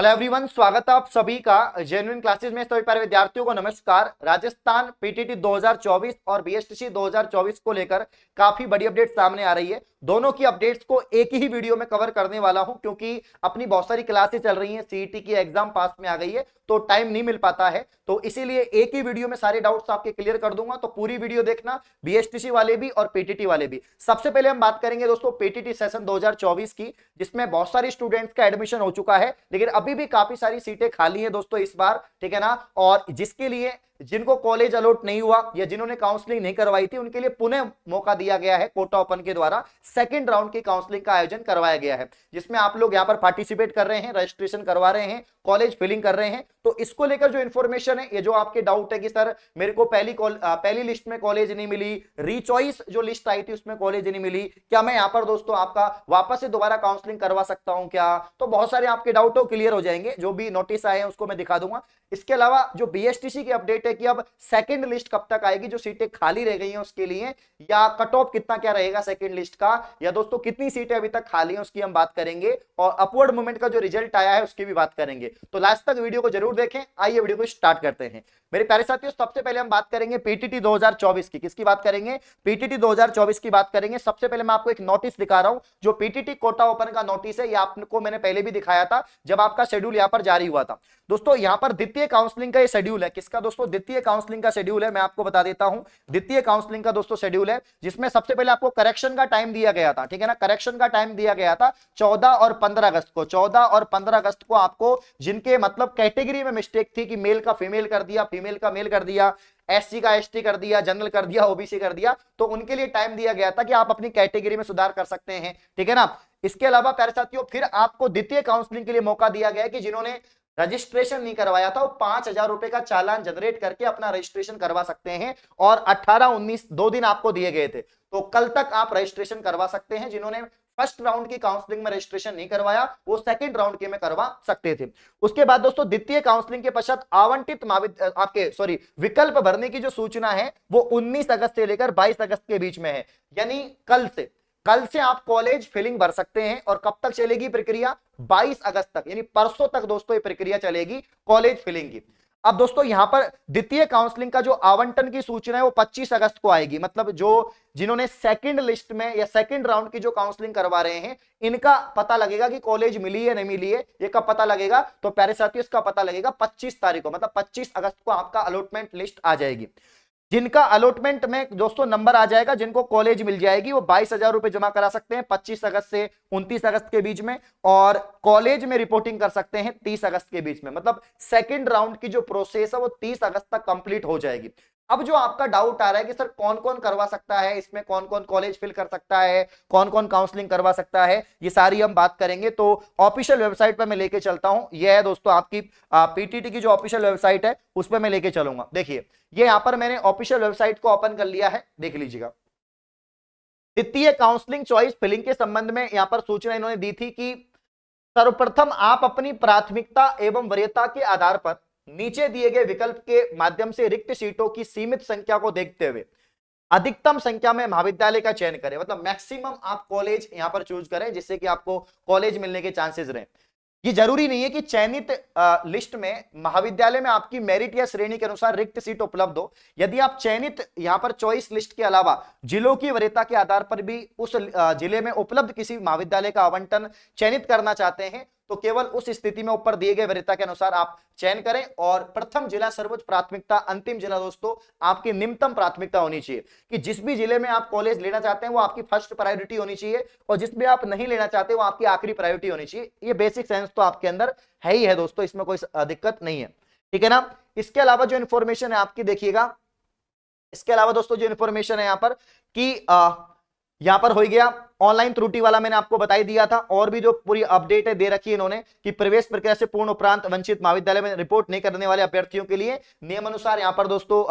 Hello everyone, स्वागत है आप सभी का जेन्युइन क्लासेस में। सभी प्यारे विद्यार्थियों को नमस्कार। राजस्थान पीटीटी 2024 और बीएसटीसी 2024 को लेकर काफी बड़ी अपडेट सामने आ रही है। दोनों की अपडेट्स को एक ही वीडियो में कवर करने वाला हूं, क्योंकि अपनी बहुत सारी क्लासेस चल रही हैं, सीईटी की एग्जाम पास में आ गई है तो टाइम नहीं मिल पाता है, तो इसीलिए एक ही वीडियो में सारे डाउट्स आपके क्लियर कर दूंगा। तो पूरी वीडियो देखना, बीएसटीसी वाले भी और पीटीटी वाले भी। सबसे पहले हम बात करेंगे दोस्तों पीटीटी सेशन 2024 की, जिसमें बहुत सारे स्टूडेंट्स का एडमिशन हो चुका है, लेकिन अभी भी काफी सारी सीटें खाली हैं दोस्तों इस बार, ठीक है ना। और जिसके लिए जिनको कॉलेज अलॉट नहीं हुआ या जिन्होंने काउंसलिंग नहीं करवाई थी, उनके लिए पुनः मौका दिया गया है। कोटा ओपन के द्वारा सेकंड राउंड की काउंसलिंग का आयोजन करवाया गया है, जिसमें आप लोग यहां पर पार्टिसिपेट कर रहे हैं, रजिस्ट्रेशन करवा रहे हैं, कॉलेज फिलिंग कर रहे हैं। तो इसको लेकर जो इन्फॉर्मेशन है, ये जो आपके डाउट है कि सर मेरे को पहली लिस्ट में कॉलेज नहीं मिली, रीचॉइस जो लिस्ट आई थी उसमें कॉलेज नहीं मिली, क्या मैं यहां पर दोस्तों आपका वापस से दोबारा काउंसलिंग करवा सकता हूं क्या? तो बहुत सारे आपके डाउट हो क्लियर हो जाएंगे, जो भी नोटिस आए हैं उसको मैं दिखा दूंगा। इसके अलावा जो बीएसटीसी की अपडेट है कि अब सेकंड लिस्ट कब तक आएगी, जो सीटें खाली रह गई हैं उसके लिए, या कट ऑफ कितना क्या रहेगा सेकंड लिस्ट का, या दोस्तों कितनी सीटें अभी तक खाली हैं उसकी हम बात करेंगे, और अपवर्ड मूवमेंट का जो रिजल्ट आया है उसकी भी बात करेंगे। तो लास्ट तक वीडियो को जरूर देखें। आइए वीडियो को स्टार्ट करते हैं मेरे प्यारे साथियों। सबसे पहले हम बात करेंगे पीटीटी 2024 की। किसकी बात करेंगे? पीटीटी 2024 की बात करेंगे। सबसे पहले मैं आपको एक नोटिस दिखा रहा हूं, जो पीटीटी कोटा ओपन का नोटिस है। ये आपको मैंने पहले भी दिखाया था जब आपका शेड्यूल यहां पर जारी हुआ था दोस्तों। यहां पर द्वितीय काउंसलिंग का ये शेड्यूल है। किसका दोस्तों? द्वितीय काउंसलिंग का शेड्यूल है। मैं आपको बता देता हूं, द्वितीय काउंसलिंग का दोस्तों शेड्यूल है, जिसमें सबसे पहले आपको करेक्शन का टाइम दिया गया था, ठीक है ना। करेक्शन का टाइम दिया गया था 14 और 15 अगस्त को। 14 और 15 अगस्त को आपको जिनके मतलब कैटेगरी में मिस्टेक थी कि मेल का फीमेल कर दिया, फीमेल का मेल कर दिया, एससी का एसटी कर दिया, जनरल कर दिया, ओबीसी कर दिया, तो उनके लिए टाइम दिया गया था कि आप अपनी कैटेगरी में सुधार कर सकते हैं, ठीक है ना। इसके अलावा प्यारे साथियों फिर आपको द्वितीय काउंसलिंग के लिए मौका दिया गया है कि जिन्होंने रजिस्ट्रेशन नहीं करवाया था वो 5,000 रुपए का चालान जनरेट करके अपना रजिस्ट्रेशन करवा सकते हैं। और 18-19 2 दिन आपको दिए गए थे, तो कल तक आप रजिस्ट्रेशन करवा सकते हैं। जिन्होंने फर्स्ट राउंड की काउंसलिंग में रजिस्ट्रेशन नहीं करवाया, वो सेकंड राउंड के में करवा सकते थे। उसके बाद दोस्तों द्वितीय काउंसलिंग के पश्चात आवंटित विकल्प भरने की जो सूचना है वो 19 अगस्त से लेकर 22 अगस्त के बीच में है, यानी कल से आप कॉलेज फिलिंग भर सकते हैं। और कब तक चलेगी प्रक्रिया? 22 अगस्त तक, यानी परसों तक दोस्तों ये प्रक्रिया चलेगी कॉलेज फिलिंग की। अब दोस्तों यहां पर द्वितीय काउंसलिंग का जो आवंटन की सूचना है वो 25 अगस्त को आएगी। मतलब जो जिन्होंने सेकंड लिस्ट में या सेकंड राउंड की जो काउंसलिंग करवा रहे हैं, इनका पता लगेगा कि कॉलेज मिली है नहीं मिली है। ये कब पता लगेगा? तो प्यारे साथियों इसका पता लगेगा 25 तारीख को, मतलब 25 अगस्त को आपका अलॉटमेंट लिस्ट आ जाएगी। जिनका अलॉटमेंट में दोस्तों नंबर आ जाएगा, जिनको कॉलेज मिल जाएगी, वो 22,000 रुपए जमा करा सकते हैं 25 अगस्त से 29 अगस्त के बीच में, और कॉलेज में रिपोर्टिंग कर सकते हैं 30 अगस्त के बीच में। मतलब सेकंड राउंड की जो प्रोसेस है वो 30 अगस्त तक कंप्लीट हो जाएगी। अब जो आपका डाउट आ रहा है कि सर कौन कौन करवा सकता है, इसमें कौन कौन कॉलेज फिल कर सकता है, कौन कौन काउंसलिंग करवा सकता है, ये सारी हम बात करेंगे। तो ऑफिशियल वेबसाइट पर मैं लेके चलता हूं। यह है दोस्तों आपकी पीटीटी की जो ऑफिशियल वेबसाइट है, उस पर मैं लेके चलूंगा। देखिए ये यहां पर मैंने ऑफिशियल वेबसाइट को ओपन कर लिया है, देख लीजिएगा। द्वितीय काउंसलिंग चॉइस फिलिंग के संबंध में यहां पर सूचना इन्होंने दी थी कि सर्वप्रथम आप अपनी प्राथमिकता एवं वरीयता के आधार पर नीचे दिए गए विकल्प के माध्यम से रिक्त सीटों की सीमित संख्या को देखते हुए अधिकतम संख्या में महाविद्यालय का चयन करें। मतलब मैक्सिमम आप कॉलेज यहां पर चूज करें जिससे कि आपको कॉलेज मिलने के चांसेस रहे। ये जरूरी नहीं है कि चयनित लिस्ट में महाविद्यालय में आपकी मेरिट या श्रेणी के अनुसार रिक्त सीट उपलब्ध हो। यदि आप चयनित यहां पर चॉइस लिस्ट के अलावा जिलों की वरीयता के आधार पर भी उस जिले में उपलब्ध किसी महाविद्यालय का आवंटन चयनित करना चाहते हैं, तो केवल उस स्थिति में ऊपर दिए गए वरीयता के अनुसार आप चयन करें। और प्रथम जिला सर्वोच्च प्राथमिकता, अंतिम जिला दोस्तों आपकी निम्नतम प्राथमिकता होनी चाहिए कि जिस भी जिले में आप कॉलेज लेना चाहते हैं वो आपकी फर्स्ट प्रायोरिटी होनी चाहिए, और जिसमें आप नहीं लेना चाहते वो आपकी आखिरी प्रायोरिटी होनी चाहिए। ये बेसिक सेंस तो आपके अंदर है ही है दोस्तों, इसमें कोई दिक्कत नहीं है, ठीक है ना। इसके अलावा जो इंफॉर्मेशन है आपकी देखिएगा, इसके अलावा दोस्तों जो इंफॉर्मेशन है यहां पर कि यहां पर हो गया ऑनलाइन त्रुटि वाला, मैंने आपको बताई दिया था। और भी जो पूरी अपडेट है दे रखी है इन्होंने कि प्रवेश प्रक्रिया से पूर्ण उपरांत वंचित महाविद्यालय में रिपोर्ट नहीं करने वाले अभ्यर्थियों के लिए नियम अनुसार यहां पर दोस्तों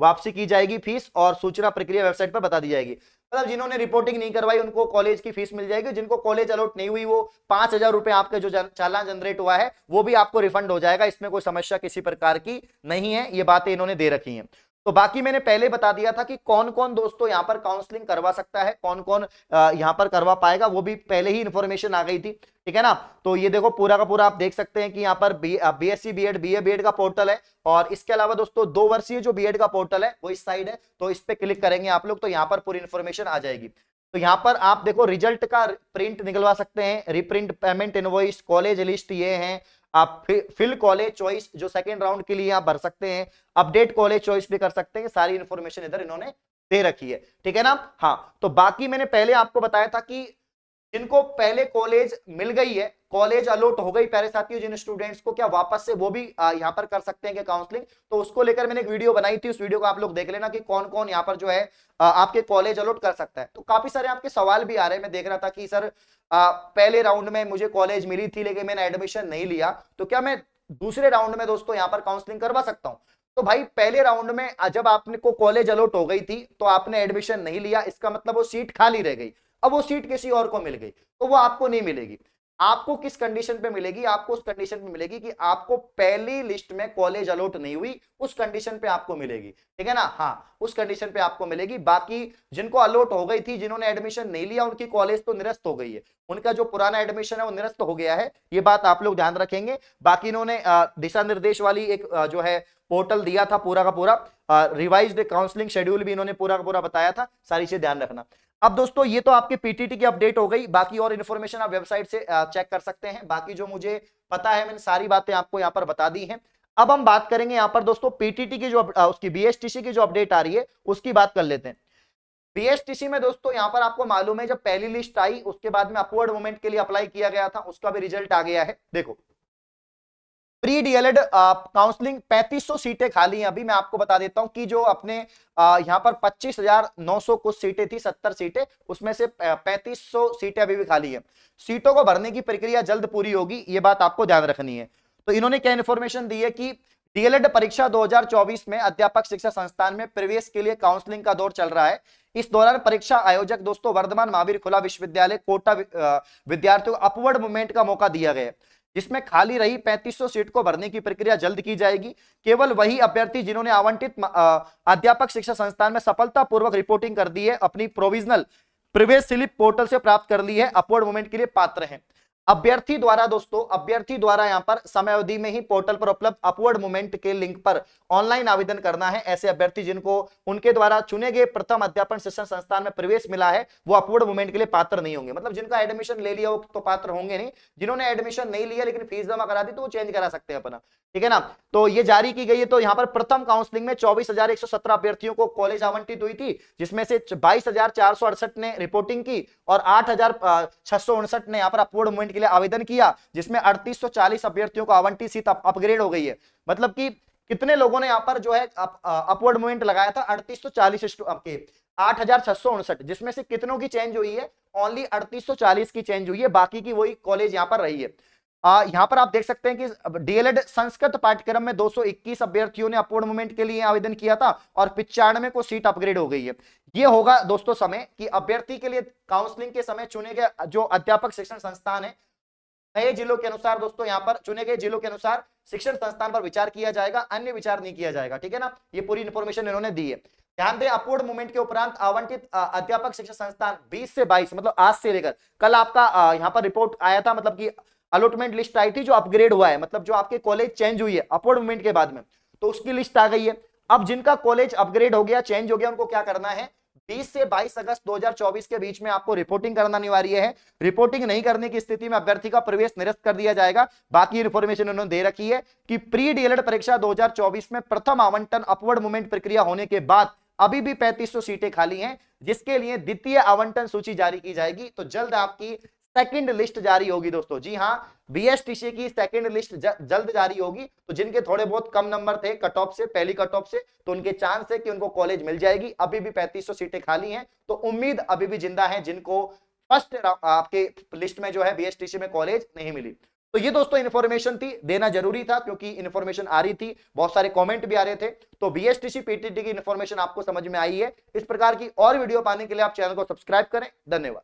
वापसी की जाएगी फीस, और सूचना प्रक्रिया वेबसाइट पर बता दी जाएगी। मतलब जिन्होंने रिपोर्टिंग नहीं करवाई उनको कॉलेज की फीस मिल जाएगी। जिनको कॉलेज अलॉट नहीं हुई वो 5,000 रुपए आपके जो चालान जनरेट हुआ है वो भी आपको रिफंड हो जाएगा। इसमें कोई समस्या किसी प्रकार की नहीं है, ये बातें इन्होंने दे रखी है। तो बाकी मैंने पहले बता दिया था कि कौन कौन दोस्तों यहां पर काउंसलिंग करवा सकता है, कौन कौन यहां पर करवा पाएगा, वो भी पहले ही इंफॉर्मेशन आ गई थी, ठीक है ना। तो ये देखो पूरा का पूरा आप देख सकते हैं कि यहाँ पर बीएससी बीएड बीए बीएड का पोर्टल है, और इसके अलावा दोस्तों 2 वर्षीय जो बीएड का पोर्टल है वो इस साइड है, तो इस पे क्लिक करेंगे आप लोग तो यहाँ पर पूरी इंफॉर्मेशन आ जाएगी। तो यहाँ पर आप देखो रिजल्ट का प्रिंट निकलवा सकते हैं, reprint, payment invoice, college list ये हैं, आप फिल कॉलेज चॉइस जो सेकंड राउंड के लिए आप भर सकते हैं, अपडेट कॉलेज चॉइस भी कर सकते हैं, सारी इंफॉर्मेशन इधर इन्होंने दे रखी है, ठीक है ना। हाँ, तो बाकी मैंने पहले आपको बताया था कि जिनको पहले कॉलेज मिल गई है, कॉलेज अलॉट हो गई प्यारे साथियों जिन स्टूडेंट्स को, क्या वापस से वो भी यहाँ पर कर सकते हैं क्या काउंसलिंग, तो उसको लेकर मैंने एक वीडियो बनाई थी, उस वीडियो को आप लोग देख लेना कि कौन कौन यहाँ पर जो है आपके कॉलेज अलॉट कर सकता है। तो काफी सारे आपके सवाल भी आ रहे हैं, मैं देख रहा था कि सर पहले राउंड में मुझे कॉलेज मिली थी लेकिन मैंने एडमिशन नहीं लिया, तो क्या मैं दूसरे राउंड में दोस्तों यहाँ पर काउंसलिंग करवा सकता हूँ। तो भाई पहले राउंड में जब आपने को कॉलेज अलॉट हो गई थी तो आपने एडमिशन नहीं लिया, इसका मतलब वो सीट खाली रह गई, अब वो सीट किसी और को मिल गई तो वो आपको नहीं मिलेगी। आपको किस कंडीशन पे मिलेगी, आपको उस कंडीशन पे मिलेगी कि आपको पहली लिस्ट में कॉलेज अलॉट नहीं हुई, उस कंडीशन पे आपको मिलेगी, ठीक है ना। हाँ, उस कंडीशन पे आपको मिलेगी। बाकी जिनको अलॉट हो गई थी, जिन्होंने एडमिशन नहीं लिया, उनकी कॉलेज तो निरस्त हो गई है, उनका जो पुराना एडमिशन है वो निरस्त हो गया है, ये बात आप लोग ध्यान रखेंगे। बाकी इन्होंने दिशा निर्देश वाली एक जो है पोर्टल दिया था पूरा का पूरा, रिवाइज्ड काउंसलिंग शेड्यूल भी इन्होंने पूरा का पूरा बताया था, सारी चीज ध्यान रखना। अब दोस्तों ये तो आपके पीटीटी की अपडेट हो गई, बाकी और इन्फॉर्मेशन आप वेबसाइट से चेक कर सकते हैं, बाकी जो मुझे पता है मैंने सारी बातें आपको यहाँ पर बता दी हैं। अब हम बात करेंगे यहाँ पर दोस्तों पीटीटी की जो उसकी बीएसटीसी की जो अपडेट आ रही है उसकी बात कर लेते हैं। बीएसटीसी में दोस्तों यहाँ पर आपको मालूम है जब पहली लिस्ट आई उसके बाद में अपवर्ड मूवमेंट के लिए अप्लाई किया गया था, उसका भी रिजल्ट आ गया है। देखो प्री डीएलएड काउंसलिंग 3500 सीटें खाली हैं, अभी मैं आपको बता देता हूं कि जो अपने यहां पर 25,900 कुछ सीटें थी, 70 सीटें, उसमें से 3500 सीटें अभी भी खाली हैं। सीटों को भरने की प्रक्रिया जल्द पूरी होगी, ये बात आपको ध्यान रखनी है। तो इन्होंने क्या इन्फॉर्मेशन दी है कि डीएलएड परीक्षा 2024 में अध्यापक शिक्षा संस्थान में प्रवेश के लिए काउंसलिंग का दौर चल रहा है। इस दौरान परीक्षा आयोजक दोस्तों वर्धमान महावीर खुला विश्वविद्यालय कोटा विद्यार्थियों को अपवर्ड मूवमेंट का मौका दिया गया, जिसमें खाली रही 3500 सीट को भरने की प्रक्रिया जल्द की जाएगी। केवल वही अभ्यर्थी जिन्होंने आवंटित अध्यापक शिक्षा संस्थान में सफलतापूर्वक रिपोर्टिंग कर दी है, अपनी प्रोविजनल प्रवेश स्लिप पोर्टल से प्राप्त कर ली है, अपवर्ड मूवमेंट के लिए पात्र हैं। अभ्यर्थी द्वारा दोस्तों, अभ्यर्थी द्वारा यहां पर समय अवधि में ही पोर्टल पर उपलब्ध अपवर्ड मूवमेंट के लिंक पर ऑनलाइन आवेदन करना है। ऐसे अभ्यर्थी जिनको उनके द्वारा चुने गए प्रथम अध्यापन शिक्षण संस्थान में प्रवेश मिला है वो अपवर्ड मूवमेंट के लिए पात्र नहीं होंगे, मतलब जिनका एडमिशन ले लिया वो तो पात्र होंगे नहीं, जिन्होंने एडमिशन नहीं लिया लेकिन फीस जमा करा दी तो वो चेंज करा सकते हैं अपना, ठीक है ना। तो ये जारी की गई है। तो यहाँ पर प्रथम काउंसलिंग में 24,117 अभ्यर्थियों को कॉलेज आवंटित हुई थी, जिसमें से 22,468 ने रिपोर्टिंग की और 8,659 ने यहाँ पर अपवर्ड मूवमेंट के लिए आवेदन किया, जिसमें 3,840 अभ्यर्थियों को आवंटित सीट अपग्रेड हो गई है। मतलब कि कितने लोगों ने यहाँ पर जो है अपवर्ड मूवमेंट लगाया था, 3,840 आपके 8,659, जिसमें से कितनों की चेंज हुई है, ओनली 3,840 की चेंज हुई है, बाकी की वही कॉलेज यहाँ पर रही है। यहां पर आप देख सकते हैं कि डीएलएड संस्कृत पाठ्यक्रम में 221 अभ्यर्थियों ने अपवर्ड मूवमेंट के लिए आवेदन किया था और 95 को सीट अपग्रेड हो गई है। ये होगा दोस्तों समय कि अभ्यर्थी के लिए काउंसलिंग के समय चुने गए जो अध्यापक शिक्षण संस्थान है, नए जिलों के अनुसार दोस्तों यहाँ पर चुने गए जिलों के अनुसार शिक्षण संस्थान पर विचार किया जाएगा, अन्य विचार नहीं किया जाएगा, ठीक है ना। ये पूरी इंफॉर्मेशन इन्होंने दी है। ध्यान दें अपवर्ड मूवमेंट के उपरांत आवंटित अध्यापक शिक्षण संस्थान 20 से 22 मतलब आज से लेकर कल आपका यहाँ पर रिपोर्ट आया था, मतलब कि अलॉटमेंट लिस्ट आई थी जो अपग्रेड हुआ है, मतलब जो आपके कॉलेज चेंज हुई है अपवर्ड मूवमेंट के बाद में, तो उसकी लिस्ट आ गई है। अब जिनका कॉलेज अपग्रेड हो गया, चेंज हो गया, उनको क्या करना है, 20 से 22 अगस्त 2024 के बीच में आपको रिपोर्टिंग करना अनिवार्य है। रिपोर्टिंग नहीं करने की स्थिति में अभ्यर्थी का प्रवेश निरस्त कर दिया जाएगा। बाकी इंफॉर्मेशन उन्होंने दे रखी है कि प्री डीएलएड परीक्षा 2024 में प्रथम आवंटन अपवर्ड मूवमेंट प्रक्रिया होने के बाद अभी भी 3500 सीटें खाली हैं, जिसके लिए द्वितीय आवंटन सूची जारी की जाएगी। तो जल्द आपकी सेकंड लिस्ट जारी होगी दोस्तों। जी हां, बीएसटीसी की सेकंड लिस्ट जल्द जारी होगी। तो जिनके थोड़े बहुत कम नंबर थे कट ऑफ से, पहली कट ऑफ से, तो उनके चांस है कि उनको कॉलेज मिल जाएगी। अभी भी 3500 सीटें खाली हैं, तो उम्मीद अभी भी जिंदा है जिनको फर्स्ट आपके लिस्ट में जो है बीएसटीसी में कॉलेज नहीं मिली। तो ये दोस्तों इन्फॉर्मेशन थी, देना जरूरी था क्योंकि इन्फॉर्मेशन आ रही थी, बहुत सारे कमेंट भी आ रहे थे। तो बीएसटीसी पीटीटी की इन्फॉर्मेशन आपको समझ में आई है। इस प्रकार की और वीडियो पाने के लिए आप चैनल को सब्सक्राइब करें। धन्यवाद।